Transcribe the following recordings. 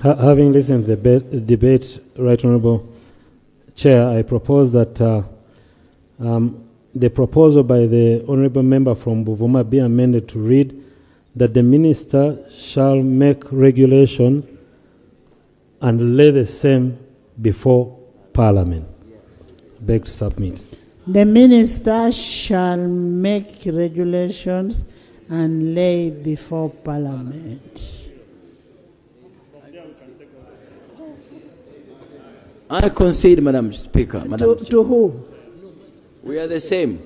Having listened to the debate, Right Honourable Chair, I propose that the proposal by the Honourable Member from Buvuma be amended to read that the Minister shall make regulations and lay the same before Parliament. Beg to submit. The Minister shall make regulations and lay before Parliament. I concede, Madam Speaker. To who? We are the same.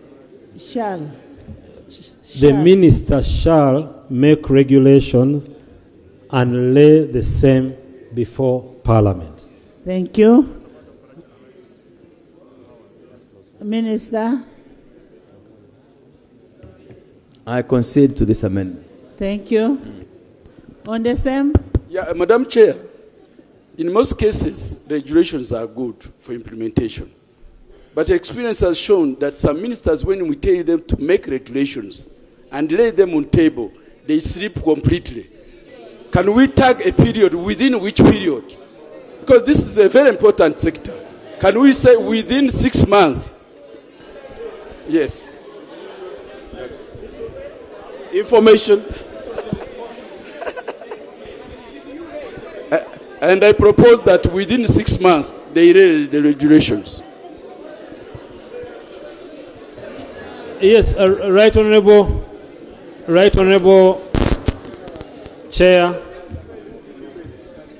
Shall. The Minister shall make regulations and lay the same before Parliament. Thank you. Minister. I concede to this amendment. Thank you. On the same? Yeah, Madam Chair, in most cases, regulations are good for implementation. But experience has shown that some ministers, when we tell them to make regulations and lay them on table, they sleep completely. Can we tag a period? Within which period? Because this is a very important sector. Can we say within 6 months? Yes. Information. And I propose that within 6 months, they read the regulations. Yes, Right Honourable Chair.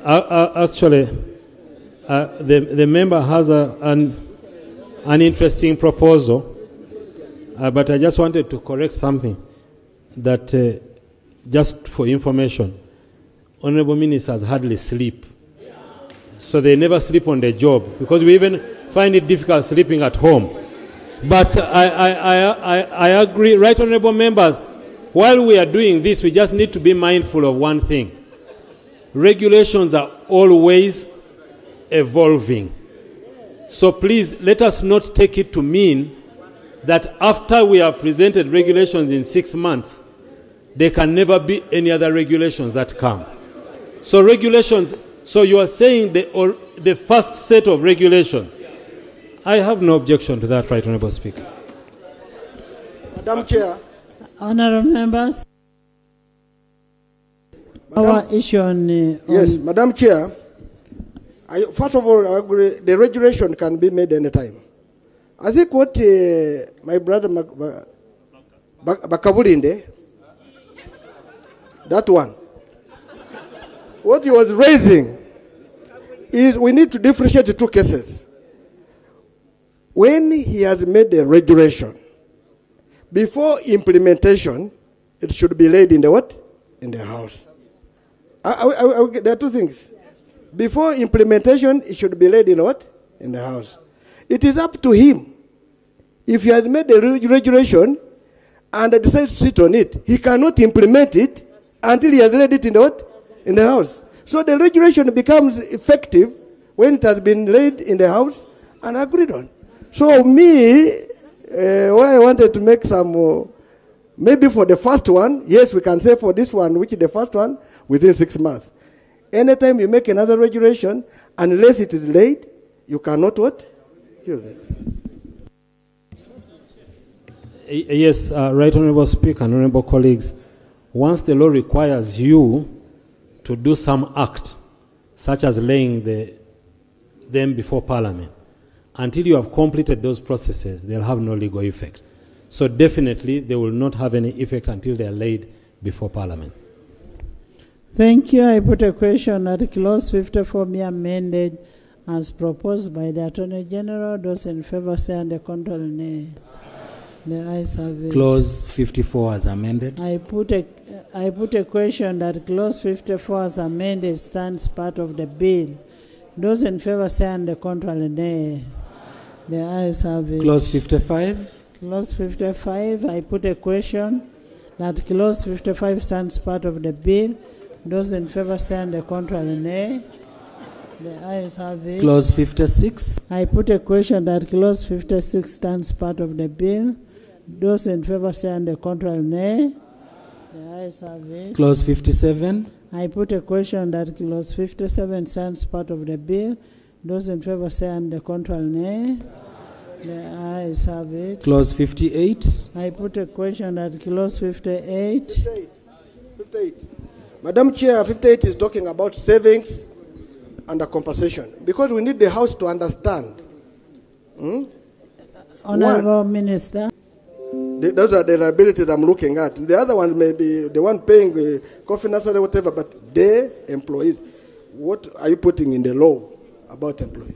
Actually, the member has an interesting proposal, but I just wanted to correct something that, just for information, Honourable Ministers hardly sleep. So they never sleep on the job, because we even find it difficult sleeping at home. But I agree, Right Honourable Members, while we are doing this, we just need to be mindful of one thing. Regulations are always evolving. So please, let us not take it to mean that after we have presented regulations in 6 months, there can never be any other regulations that come. So regulations, so you are saying the first set of regulations. I have no objection to that, Right Honourable Speaker. Madam Chair. Honourable Members. Our issue on... Yes, Madam Chair. First of all, I agree the regulation can be made anytime. I think what my brother Bakabulinde, that one, what he was raising is we need to differentiate the two cases. When he has made a regulation, before implementation, it should be laid in the what? In the House. There are two things. Before implementation, it should be laid in what? In the House. It is up to him. If he has made a regulation and decides to sit on it, he cannot implement it until he has laid it in the what? In the House. So the regulation becomes effective when it has been laid in the House and agreed on. So me, why I wanted to make some, maybe for the first one, yes, we can say for this one, which is the first one, within 6 months. Anytime you make another regulation, unless it is laid, you cannot what? Use it. Yes, Right Honourable Speaker and Honourable colleagues, once the law requires you to do some act, such as laying them before Parliament, until you have completed those processes, they'll have no legal effect. So definitely, they will not have any effect until they are laid before Parliament. Thank you. I put a question that clause 54 be amended as proposed by the Attorney General. Those in favour say and the contrary nay. The ayes have it. Clause 54 as amended. I put a question that clause 54 as amended stands part of the bill. Those in favour say and the contrary nay. The ayes have it. Clause 55. Clause 55. I put a question that clause 55 stands part of the bill. Those in favour say and the contrary nay. The ayes have it. Clause 56. I put a question that clause 56 stands part of the bill. Those in favour say and the contrary nay. The ayes have it. Clause 57. I put a question that clause 57 stands part of the bill. Those in favor say and the contrary nay. The ayes have it. Clause 58. I put a question that clause 58. 58. Madam Chair, 58 is talking about savings and a compensation. Because we need the House to understand. Honorable Minister. Those are the liabilities I'm looking at. The other one may be the one paying coffee nursery, whatever, but their employees. What are you putting in the law about employees?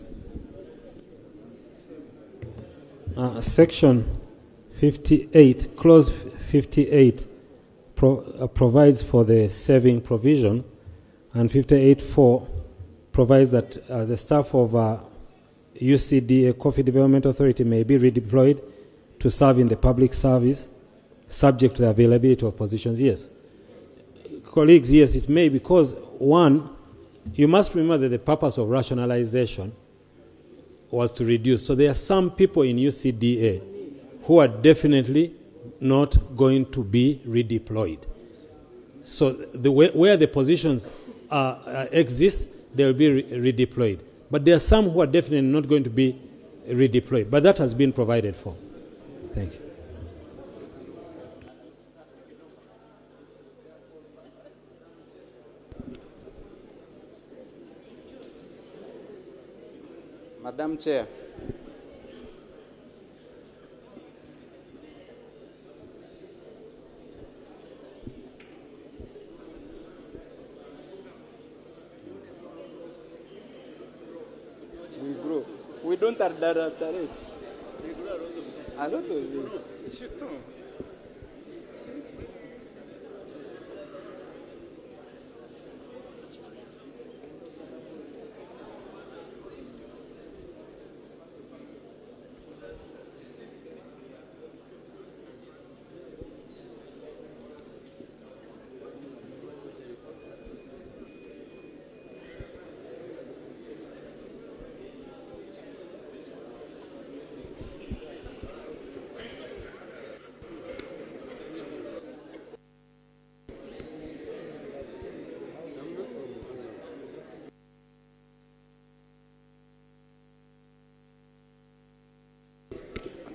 Section 58, clause 58 provides for the saving provision, and 58.4 provides that the staff of UCDA, Coffee Development Authority, may be redeployed to serve in the public service, subject to the availability of positions. Yes. Colleagues, yes, it may, because one, you must remember that the purpose of rationalization was to reduce. So there are some people in UCDA who are definitely not going to be redeployed. So where the positions exist, they will be redeployed. But there are some who are definitely not going to be redeployed. But that has been provided for. Thank you. Madam Chair. We grow. We don't underestimate. We grow a lot of it.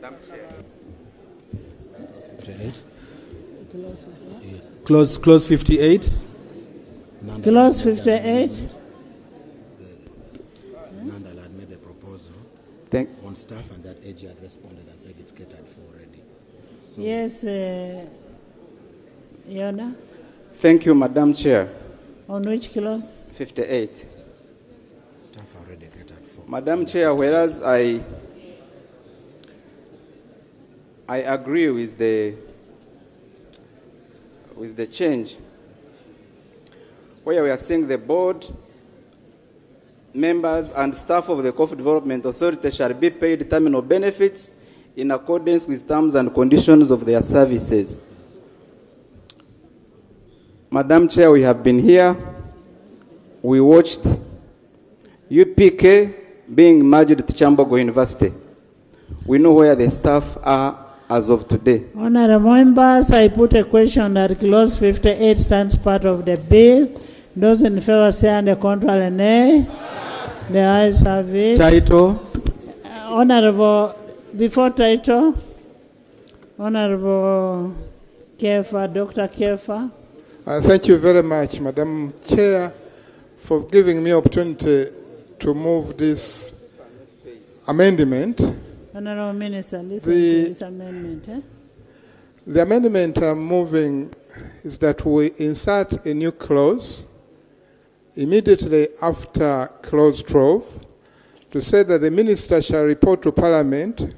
Madam Chair. 58. Clause 58. Clause 58. Nandal had made a proposal on staff, and that AG had responded and said it's catered for already. So Yes, Yona. Thank you, Madam Chair. On which clause? 58. staff are already catered for. Madam Chair, whereas I agree with the change where we are saying the board members and staff of the Coffee Development Authority shall be paid terminal benefits in accordance with terms and conditions of their services. Madam Chair, we have been here. We watched UPK being merged to Chambogo University. We know where the staff are as of today. Honorable members, I put a question that clause 58 stands part of the bill. Those in favor say and the contrary nay. The ayes have it. Title. Honorable, before title, Honorable Kefa, Dr. Kefa. Thank you very much, Madam Chair, for giving me opportunity to move this amendment. Honorable Minister, listen to this amendment. The amendment I'm moving is that we insert a new clause immediately after clause 12 to say that the minister shall report to Parliament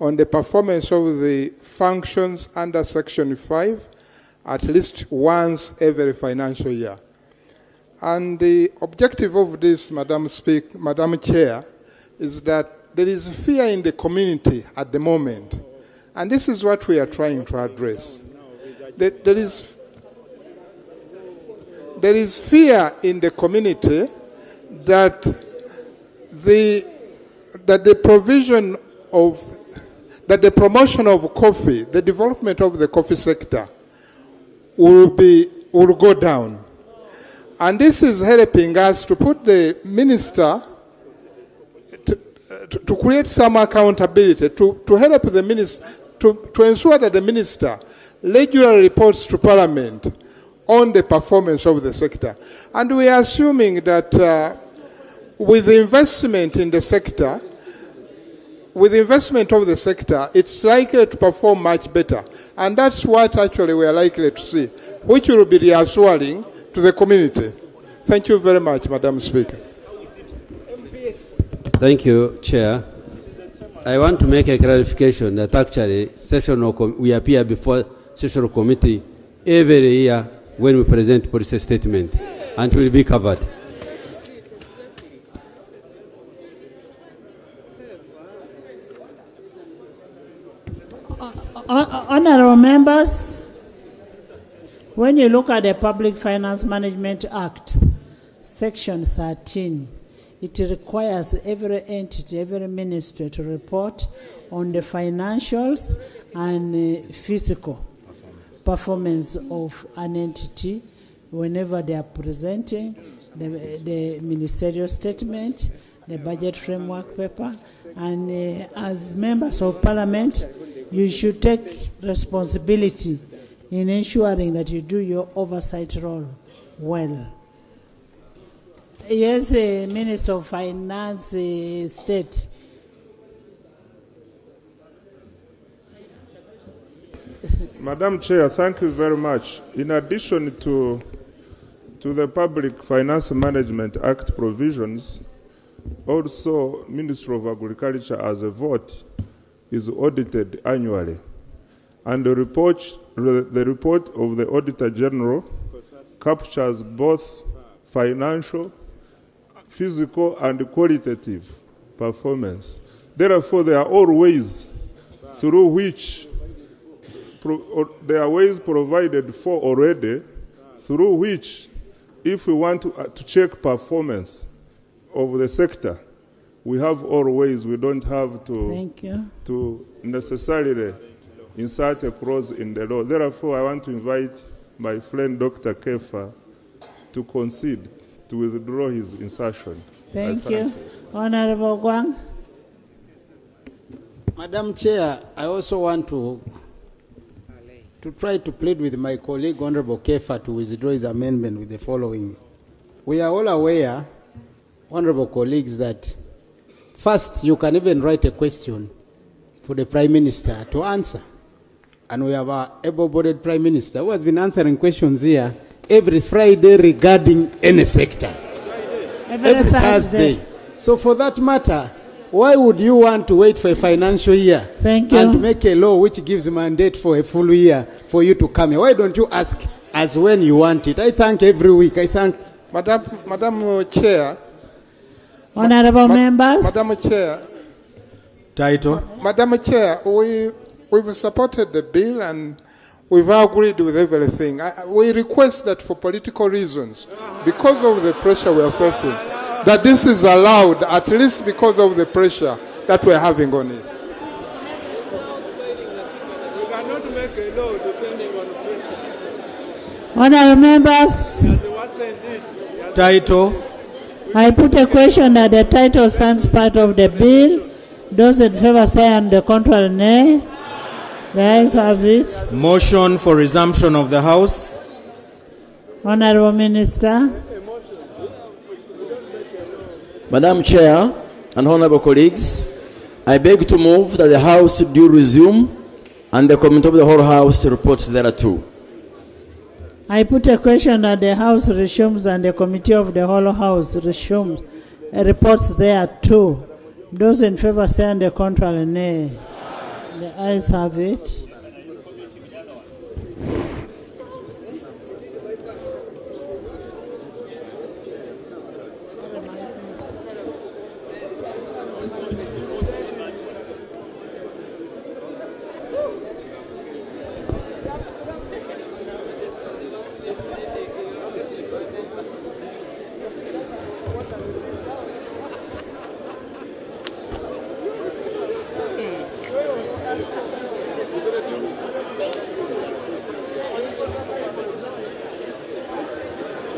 on the performance of the functions under Section 5 at least once every financial year. And the objective of this, Madam Chair, is that there is fear in the community at the moment. And this is what we are trying to address. There is fear in the community that the promotion of coffee, the development of the coffee sector will go down. And this is helping us to put the minister, to create some accountability, to help the minister, to ensure that the minister regularly reports to Parliament on the performance of the sector. And we are assuming that with the investment in the sector, with the investment of the sector, it's likely to perform much better. And that's what actually we are likely to see, which will be reassuring to the community. Thank you very much, Madam Speaker. Thank you, Chair. I want to make a clarification that actually we appear before sessional committee every year when we present policy statement, and will be covered. Honorable members, when you look at the Public Finance Management Act, Section 13, it requires every entity, every ministry to report on the financials and physical performance of an entity whenever they are presenting the ministerial statement, the budget framework paper, and as members of Parliament, you should take responsibility in ensuring that you do your oversight role well. Yes, Minister of Finance, State. Madam Chair, thank you very much. In addition to the Public Finance Management Act provisions, also Ministry of Agriculture as a vote is audited annually. And the report of the Auditor General captures both financial, physical, and qualitative performance. Therefore, there are all ways through which there are ways provided for already through which, if we want to check performance of the sector, we have all ways. We don't have to necessarily insert a clause in the law. Therefore, I want to invite my friend Dr. Kefa to concede, to withdraw his insertion. Thank you. Honorable Gwang. Madam Chair, I also want to try to plead with my colleague, Honorable Kefa, to withdraw his amendment with the following. We are all aware, Honorable colleagues, that first you can even write a question for the Prime Minister to answer. And we have an able-bodied Prime Minister who has been answering questions here every Friday regarding any sector. Every Thursday. So for that matter, why would you want to wait for a financial year? Thank you. And to make a law which gives a mandate for a full year for you to come here? Why don't you ask as when you want it? I thank every week. I thank Madam Chair. Honorable members. Madam Chair. Title. Madam Chair, we've supported the bill and we've agreed with everything. We request that for political reasons, because of the pressure we are facing, that this is allowed, at least because of the pressure that we're having on it. We cannot make a law depending on pressure. Honorable members. Title. I put a question that the title stands part of the bill. Those in favor say and the contrary nay. The ayes have it. Motion for resumption of the House. Honorable Minister. Madam Chair and honorable colleagues, I beg to move that the House do resume and the Committee of the whole House reports thereto. I put a question that the House resumes and the Committee of the whole House resumes reports thereto. Those in favor say and the contrary nay. The ayes have it.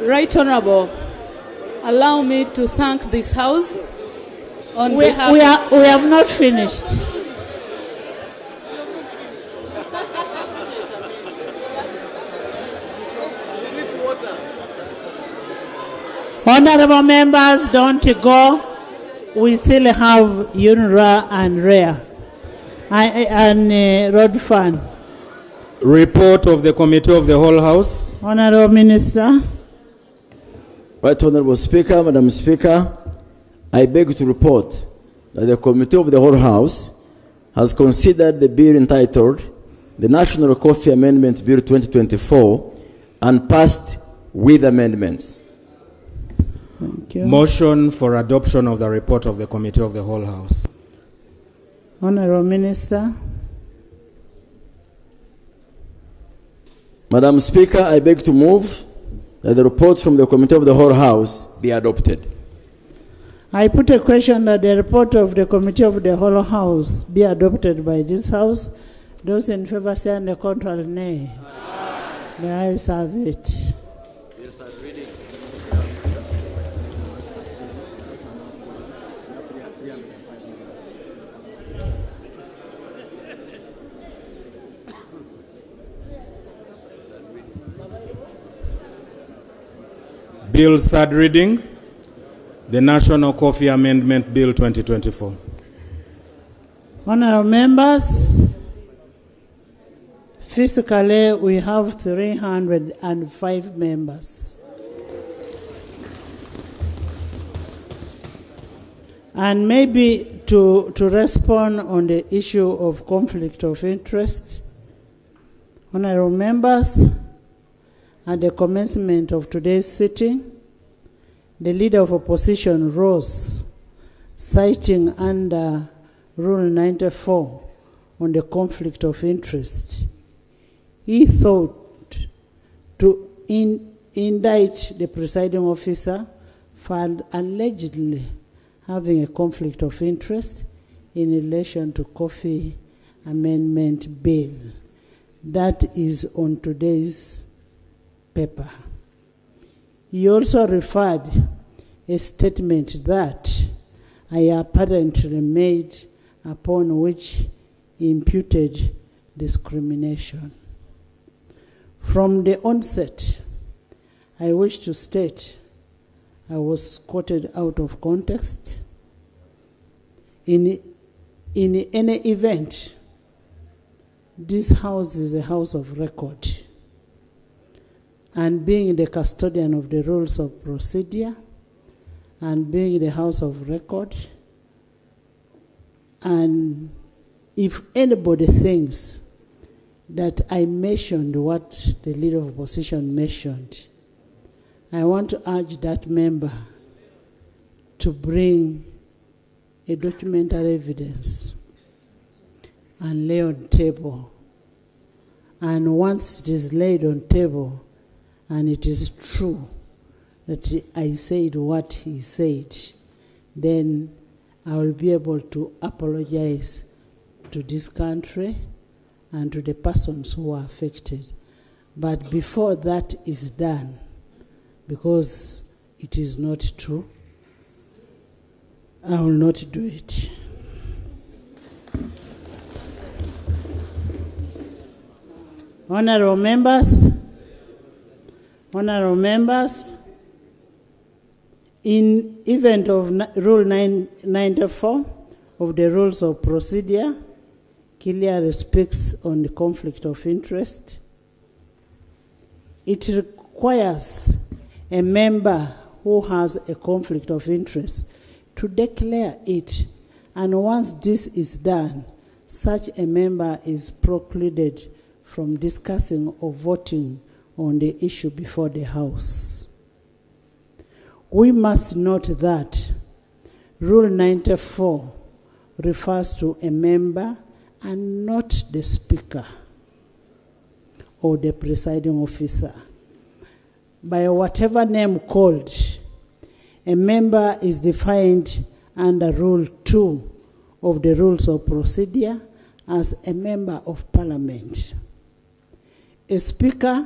Right Honourable, allow me to thank this House on We behalf have not finished. Honourable members, don't go. We still have UNRWA and REA and Road Fund. Report of the Committee of the Whole House. Honourable Minister. Right Honourable Speaker, Madam Speaker, I beg to report that the Committee of the Whole House has considered the bill entitled the National Coffee Amendment Bill 2024 and passed with amendments. Thank you. Motion for adoption of the report of the Committee of the Whole House. Honourable Minister. Madam Speaker, I beg to move that the report from the Committee of the Whole House be adopted. I put a question that the report of the Committee of the Whole House be adopted by this House. Those in favour say and the contrary nay. The ayes have it. Bill's third reading, the National Coffee Amendment Bill 2024. Honourable members, physically we have 305 members. And maybe to respond on the issue of conflict of interest, honourable members, at the commencement of today's sitting, the Leader of Opposition rose, citing under Rule 94 on the conflict of interest. He thought to indict the presiding officer for allegedly having a conflict of interest in relation to Coffee Amendment Bill. That is on today's paper. He also referred a statement that I apparently made upon which he imputed discrimination. From the onset, I wish to state I was quoted out of context. In any event, this house is a house of record. And being the custodian of the rules of procedure, and being the house of record, and if anybody thinks that I mentioned what the Leader of Opposition mentioned, I want to urge that member to bring a documentary evidence and lay on table. And once it is laid on table, and it is true that I said what he said, then I will be able to apologize to this country and to the persons who are affected. But before that is done, because it is not true, I will not do it. Honourable members, in event of Rule 994 of the Rules of Procedure, clearly speaks on the conflict of interest. It requires a member who has a conflict of interest to declare it, and once this is done, such a member is precluded from discussing or voting on the issue before the House. We must note that Rule 94 refers to a member and not the Speaker or the presiding officer. By whatever name called, a member is defined under Rule 2 of the Rules of Procedure as a member of Parliament. A Speaker,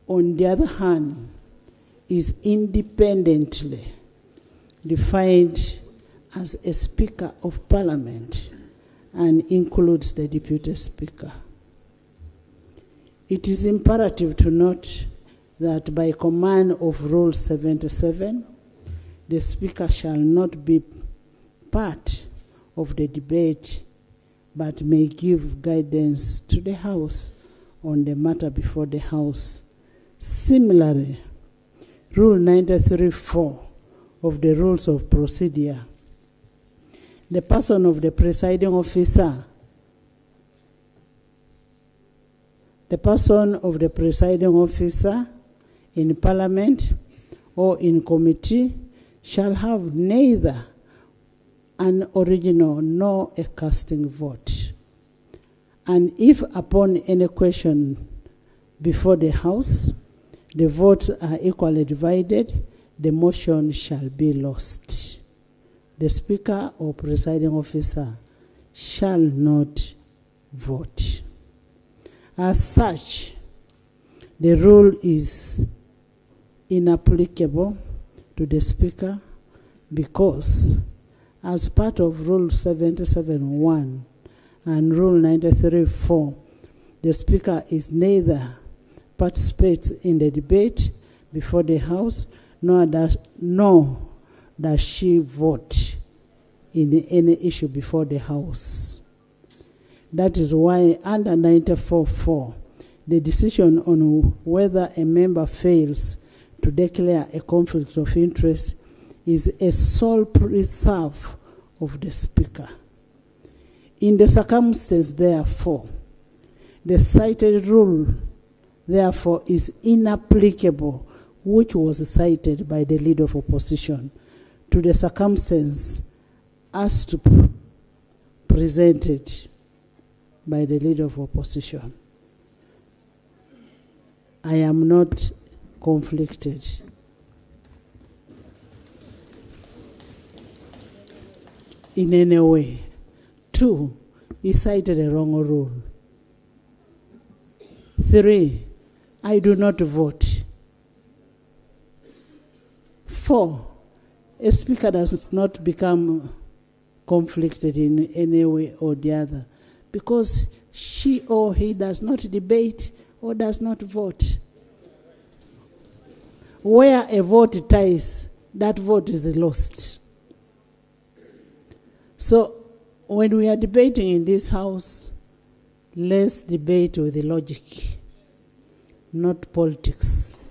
on the other hand, is independently defined as a Speaker of Parliament and includes the Deputy Speaker. It is imperative to note that by command of Rule 77, the Speaker shall not be part of the debate but may give guidance to the House on the matter before the House. Similarly, Rule 93.4 of the Rules of Procedure, the person of the presiding officer in Parliament or in committee shall have neither an original nor a casting vote. And if upon any question before the House, the votes are equally divided, the motion shall be lost. The Speaker or presiding officer shall not vote. As such, the rule is inapplicable to the Speaker because, as part of Rule 77.1 and Rule 93.4, the Speaker is neither participates in the debate before the House, nor does she vote in any issue before the House. That is why under 94.4, the decision on whether a member fails to declare a conflict of interest is a sole preserve of the Speaker. In the circumstance, therefore, the cited rule, therefore, is inapplicable, which was cited by the Leader of Opposition, to the circumstance as to presented by the Leader of Opposition. I am not conflicted. In any way. 2, he cited a wrong rule. 3, I do not vote. 4, a speaker does not become conflicted in any way or the other because she or he does not debate or does not vote. Where a vote ties, that vote is lost. So when we are debating in this House, let's debate with the logic, not politics.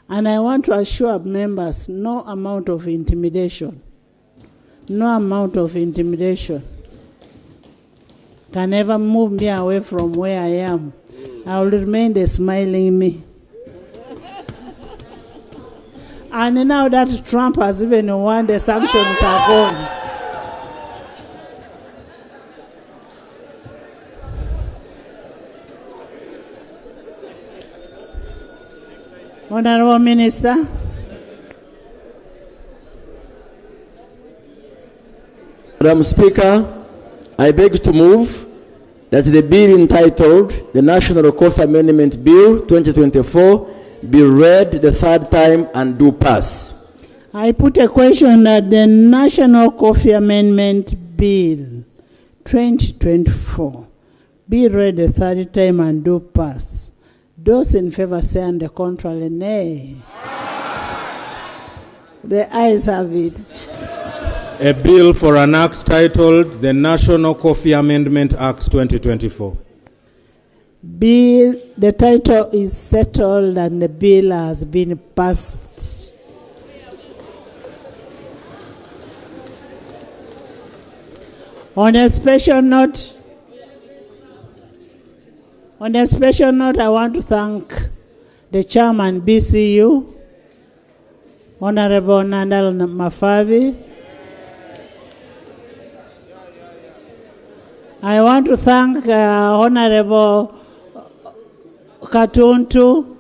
And I want to assure members, no amount of intimidation can ever move me away from where I am. I will remain the smiling me. And now that Trump has even won, the sanctions are gone. Honorable Minister. Madam Speaker, I beg to move that the bill entitled the National Coffee Amendment Bill 2024 be read the third time and do pass. I put a question that the National Coffee Amendment Bill 2024 be read the third time and do pass. Those in favor say on the contrary, nay. The ayes have it. A bill for an act titled the National Coffee Amendment Act 2024. Bill, the title is settled and the bill has been passed. On a special note, I want to thank the chairman BCU, Honorable Nandal Mafavi. I want to thank Honorable Katuntu,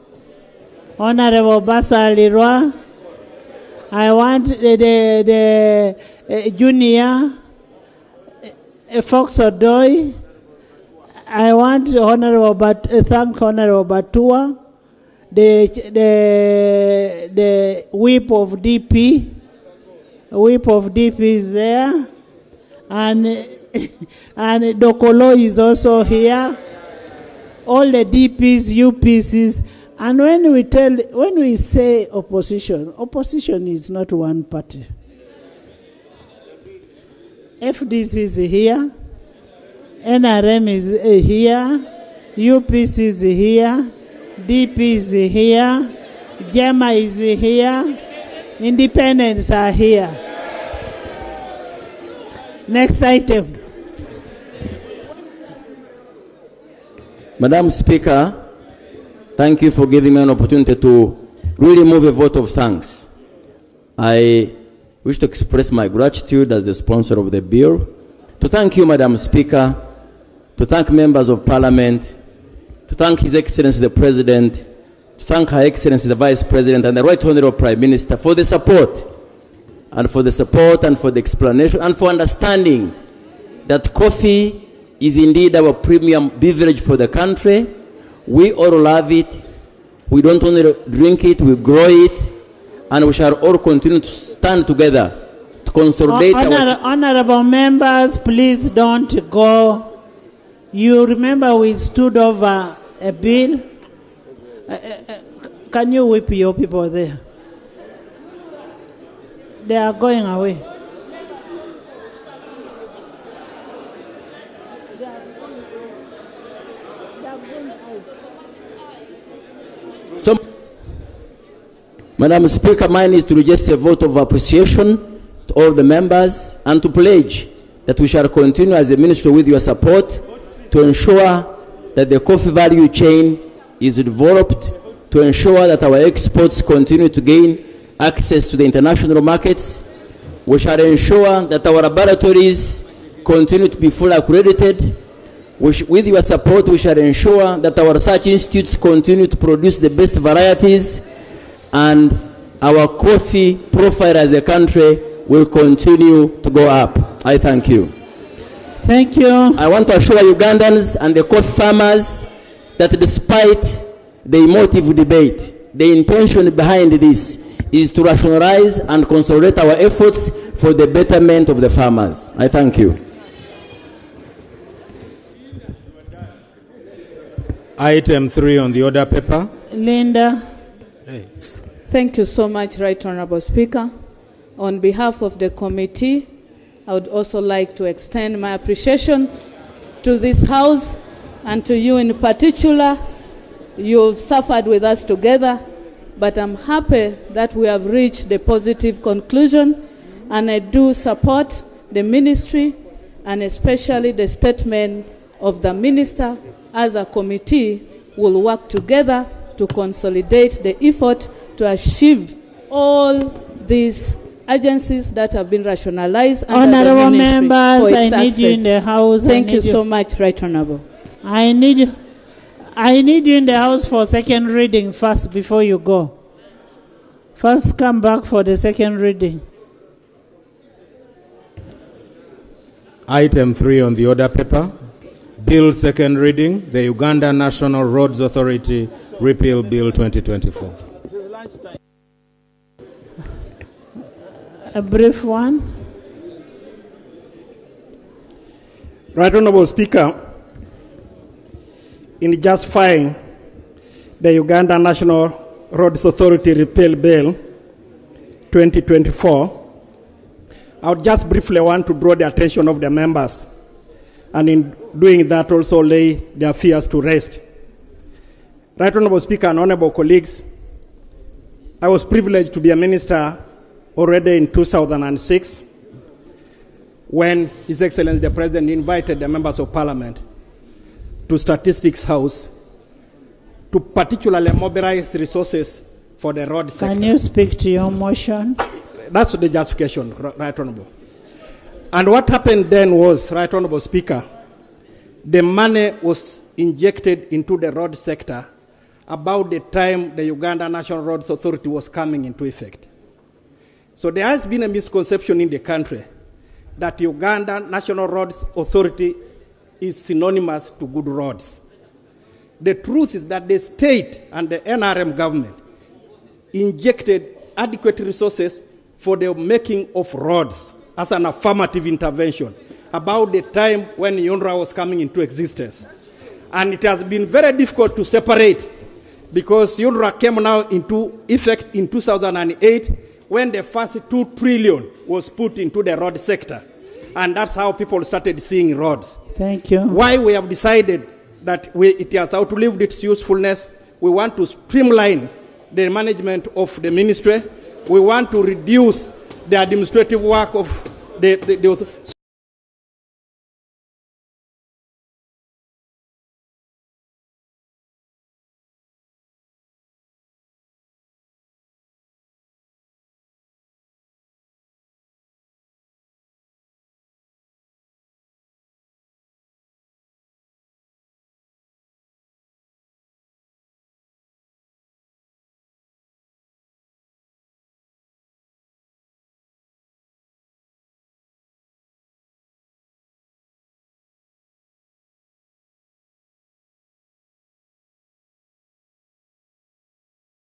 Honorable Basalirwa. I want the junior Fox Odoi. I want thank Honorable Batua, the whip of DP. Whip of DP is there, and Dokolo is also here. All the DPs, UPCs, and when we say opposition is not one party. FDC is here, NRM is here, UPC is here, DP is here, JAMA is here, independents are here. Next item. Madam Speaker, thank you for giving me an opportunity to really move a vote of thanks. I wish to express my gratitude as the sponsor of the bill, to thank you, Madam Speaker, to thank members of Parliament, to thank His Excellency the President, to thank Her Excellency the Vice President and the Right Honourable Prime Minister for the support and for the explanation and for understanding that coffee is indeed our premium beverage for the country. We all love it. We don't only drink it, we grow it, and we shall all continue to stand together to consolidate Honorable members, please don't go. You remember we stood over a bill. Can you whip your people there? They are going away. So, Madam Speaker, mine is to register a vote of appreciation to all the members and to pledge that we shall continue as a ministry with your support to ensure that the coffee value chain is developed, to ensure that our exports continue to gain access to the international markets. We shall ensure that our laboratories continue to be fully accredited. With your support, we shall ensure that our research institutes continue to produce the best varieties, and our coffee profile as a country will continue to go up. I thank you. Thank you. I want to assure Ugandans and the coffee farmers that despite the emotive debate, the intention behind this is to rationalize and consolidate our efforts for the betterment of the farmers. I thank you. Item 3 on the order paper. Linda. Thank you so much, Right Honourable Speaker. On behalf of the committee, I would also like to extend my appreciation to this House and to you in particular. You've suffered with us together, but I'm happy that we have reached the positive conclusion, and I do support the ministry and especially the statement of the minister. As a committee, will work together to consolidate the effort to achieve all these agencies that have been rationalized under the ministry. Honorable members, I need you in the House. Thank you so much, Right Honourable. I need you in the House for second reading first before you go. First come back for the second reading. Item 3 on the order paper. Bill second reading, the Uganda National Roads Authority Repeal Bill 2024. A brief one. Right Honourable Speaker, in justifying the Uganda National Roads Authority Repeal Bill 2024, I would just briefly want to draw the attention of the members, and in doing that also lay their fears to rest. Right Honourable Speaker and honourable colleagues, I was privileged to be a minister already in 2006 when His Excellency the President invited the members of Parliament to Statistics House to particularly mobilize resources for the road sector. Can you speak to your motion? That's the justification, Right Honourable. And what happened then was, Right Honourable Speaker, the money was injected into the road sector about the time the Uganda National Roads Authority was coming into effect. So there has been a misconception in the country that Uganda National Roads Authority is synonymous to good roads. The truth is that the state and the NRM government injected adequate resources for the making of roads as an affirmative intervention about the time when UNRWA was coming into existence. And it has been very difficult to separate because UNRWA came now into effect in 2008 when the first 2 trillion was put into the road sector. And that's how people started seeing roads. Thank you. Why we have decided that it has outlived its usefulness, we want to streamline the management of the ministry. We want to reduce the administrative work of the